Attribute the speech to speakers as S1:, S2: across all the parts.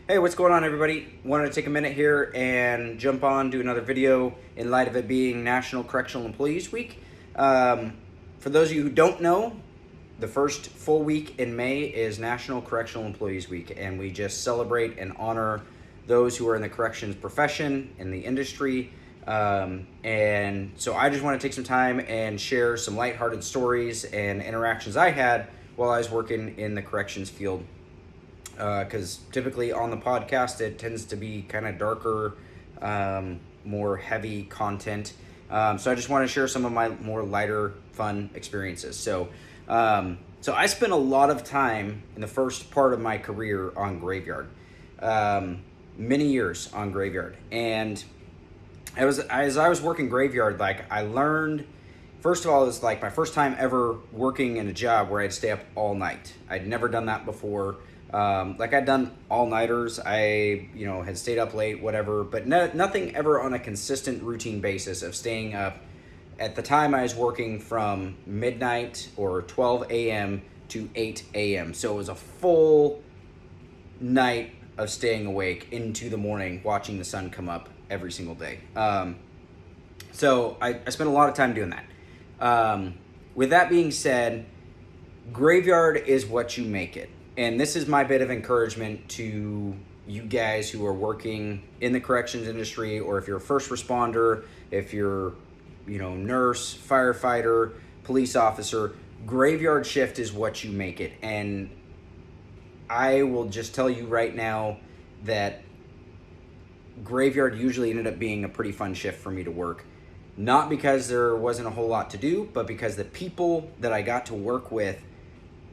S1: Hey, what's going on, everybody? Wanted to take a minute here and jump on, do another video in light of it being National Correctional Employees Week. For those of you who don't know, the first full week in May is National Correctional Employees Week, and we just celebrate and honor those who are in the corrections profession, in the industry. And so I just want to take some time and share some lighthearted stories and interactions I had while I was working in the corrections field. Because typically on the podcast it tends to be kind of darker, more heavy content. So I just want to share some of my more lighter, fun experiences. So I spent a lot of time in the first part of my career on Graveyard, many years on Graveyard, and as I was working Graveyard, like I learned. First of all, it was like my first time ever working in a job where I'd stay up all night. I'd never done that before. Like I'd done all-nighters, I had stayed up late, whatever, but nothing ever on a consistent routine basis of staying up. At the time I was working from midnight or 12 a.m. to 8 a.m. So it was a full night of staying awake into the morning, watching the sun come up every single day. So I spent a lot of time doing that. With that being said, Graveyard is what you make it. And this is my bit of encouragement to you guys who are working in the corrections industry, or if you're a first responder, if you're, nurse, firefighter, police officer, Graveyard shift is what you make it. And I will just tell you right now that Graveyard usually ended up being a pretty fun shift for me to work. Not because there wasn't a whole lot to do, but because the people that I got to work with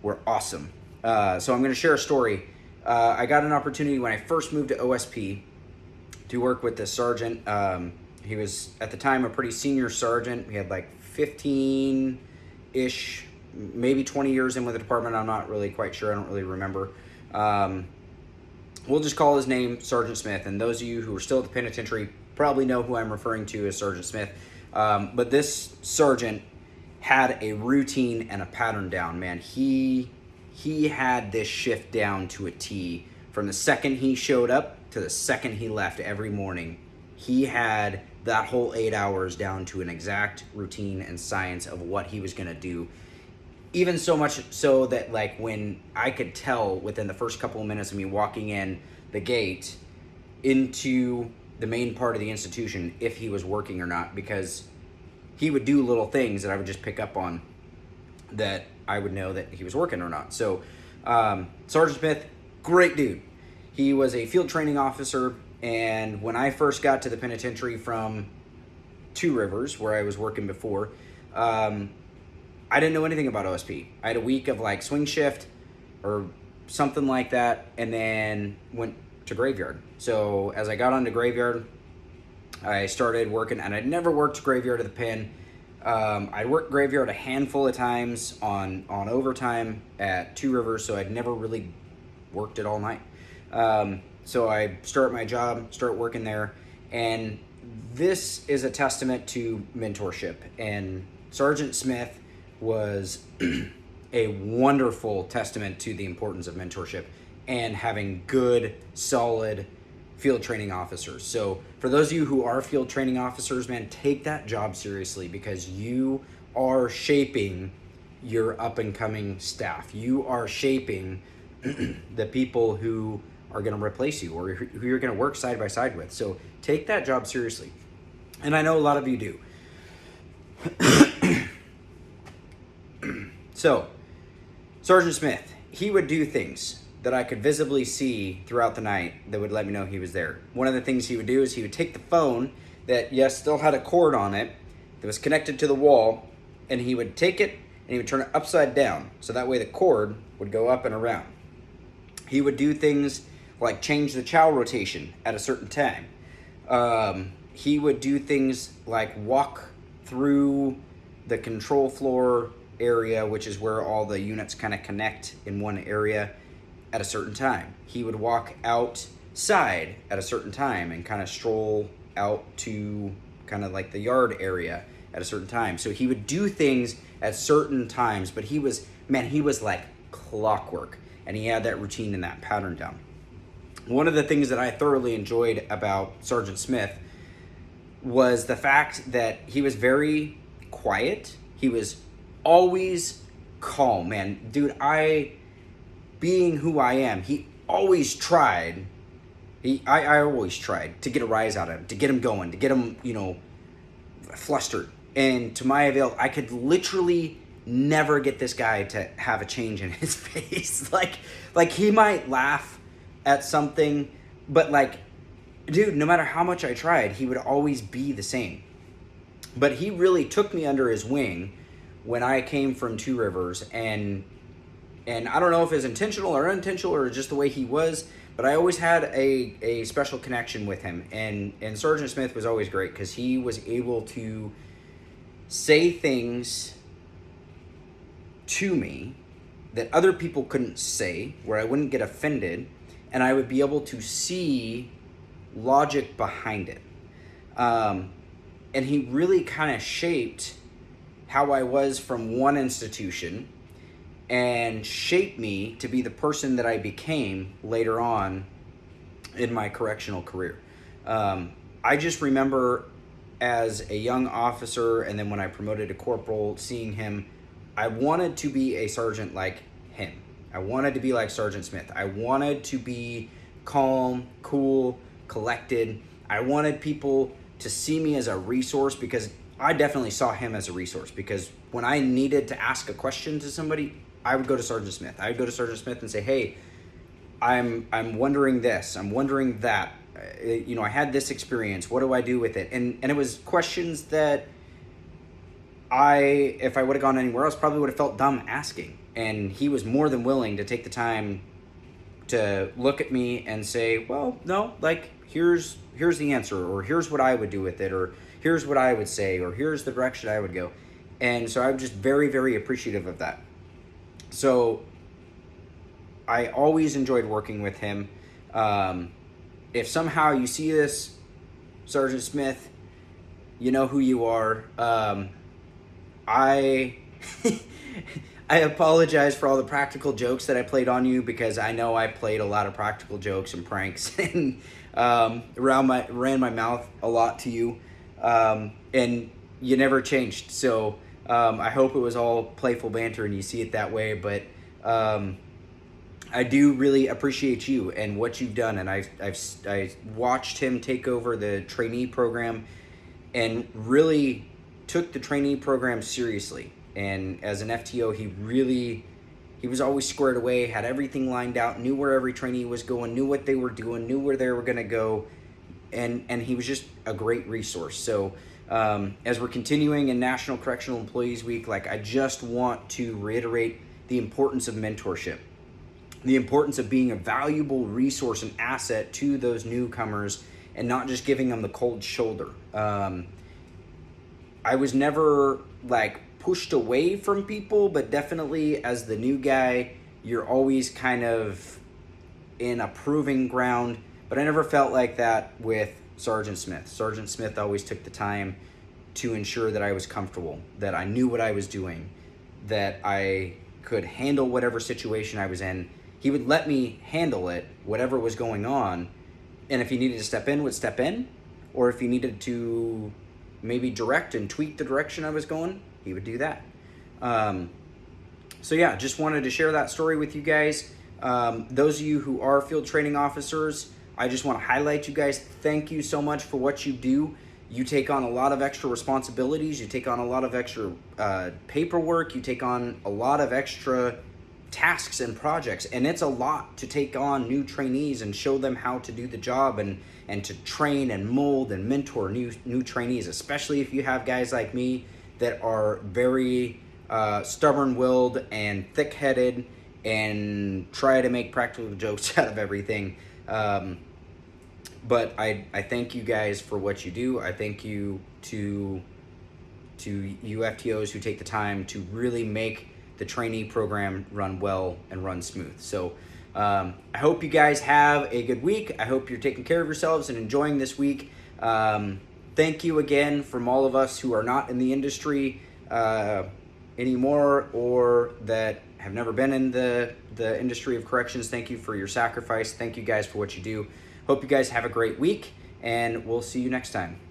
S1: were awesome. So I'm going to share a story. I got an opportunity when I first moved to OSP to work with this sergeant. He was, at the time, a pretty senior sergeant. He had like 15-ish, maybe 20 years in with the department. I'm not really quite sure. I don't really remember. We'll just call his name Sergeant Smith. And those of you who are still at the penitentiary probably know who I'm referring to as Sergeant Smith. But this sergeant had a routine and a pattern down, man. He had this shift down to a T. From the second he showed up to the second he left every morning, he had that whole 8 hours down to an exact routine and science of what he was going to do. Even so much so that, like, when I could tell within the first couple of minutes of me walking in the gate into the main part of the institution if he was working or not, because he would do little things that I would just pick up on that I would know that he was working or not. So Sergeant Smith, great dude. He was a field training officer, and when I first got to the penitentiary from Two Rivers, where I was working before, I didn't know anything about OSP. I had a week of like swing shift or something like that, and then went to Graveyard. So as I got onto Graveyard, I started working, and I'd never worked Graveyard at the pen. I worked Graveyard a handful of times on overtime at Two Rivers, so I'd never really worked it all night. So I start my job, start working there, and this is a testament to mentorship. And Sergeant Smith was a wonderful testament to the importance of mentorship and having good, solid field training officers. So for those of you who are field training officers, man, take that job seriously, because you are shaping your up and coming staff. You are shaping the people who are going to replace you or who you're going to work side by side with. So take that job seriously. And I know a lot of you do. So Sergeant Smith, he would do things that I could visibly see throughout the night that would let me know he was there. One of the things he would do is he would take the phone that, yes, still had a cord on it that was connected to the wall, and he would take it and he would turn it upside down, so that way the cord would go up and around. He would do things like change the chow rotation at a certain time. He would do things like walk through the control floor area, which is where all the units kind of connect in one area, at a certain time. He would walk outside at a certain time and kind of stroll out to kind of like the yard area at a certain time. So he would do things at certain times, but he was like clockwork, and he had that routine and that pattern down. one of the things that I thoroughly enjoyed about Sergeant Smith was the fact that he was very quiet. He was always calm, man. Dude, being who I am, he always tried. I always tried to get a rise out of him, to get him going, to get him, flustered. And to my avail, I could literally never get this guy to have a change in his face. Like he might laugh at something, but dude, no matter how much I tried, he would always be the same. But he really took me under his wing when I came from Two Rivers, and I don't know if it was intentional or unintentional or just the way he was, but I always had a special connection with him. And Sergeant Smith was always great because he was able to say things to me that other people couldn't say, where I wouldn't get offended, and I would be able to see logic behind it. And he really kind of shaped how I was from one institution and shaped me to be the person that I became later on in my correctional career. I just remember as a young officer, and then when I promoted to corporal, seeing him, I wanted to be a sergeant like him. I wanted to be like Sergeant Smith. I wanted to be calm, cool, collected. I wanted people to see me as a resource, because I definitely saw him as a resource, because when I needed to ask a question to somebody, I would go to Sergeant Smith. I would go to Sergeant Smith and say, hey, I'm wondering this, I'm wondering that. I had this experience. What do I do with it? And it was questions that if I would have gone anywhere else, probably would have felt dumb asking. And he was more than willing to take the time to look at me and say, well, no, here's the answer, or here's what I would do with it, or here's what I would say, or here's the direction I would go. And so I'm just very, very appreciative of that. So I always enjoyed working with him. If somehow you see this, Sergeant Smith, you know who you are. I apologize for all the practical jokes that I played on you, because I know I played a lot of practical jokes and pranks and ran my mouth a lot to you, and you never changed. So I hope it was all playful banter and you see it that way. But I do really appreciate you and what you've done, and I watched him take over the trainee program and really took the trainee program seriously. And as an FTO, he was always squared away, had everything lined out, knew where every trainee was going, knew what they were doing, knew where they were going to go, and he was just a great resource. So as we're continuing in National Correctional Employees Week, I just want to reiterate the importance of mentorship, the importance of being a valuable resource and asset to those newcomers, and not just giving them the cold shoulder. I was never pushed away from people, but definitely as the new guy, you're always kind of in a proving ground. But I never felt like that with Sergeant Smith. Sergeant Smith always took the time to ensure that I was comfortable, that I knew what I was doing, that I could handle whatever situation I was in. He would let me handle it, whatever was going on. And if he needed to step in, would step in. Or if he needed to maybe direct and tweak the direction I was going, he would do that. So yeah, just wanted to share that story with you guys. Those of you who are field training officers, I just want to highlight you guys. Thank you so much for what you do. You take on a lot of extra responsibilities. You take on a lot of extra paperwork. You take on a lot of extra tasks and projects. And it's a lot to take on new trainees and show them how to do the job, and to train and mold and mentor new trainees, especially if you have guys like me that are very stubborn-willed and thick-headed and try to make practical jokes out of everything. But I thank you guys for what you do. I thank you to you FTOs who take the time to really make the trainee program run well and run smooth. So I hope you guys have a good week. I hope you're taking care of yourselves and enjoying this week. Thank you again from all of us who are not in the industry. anymore or that have never been in the industry of corrections, thank you for your sacrifice. Thank you guys for what you do. Hope you guys have a great week, and we'll see you next time.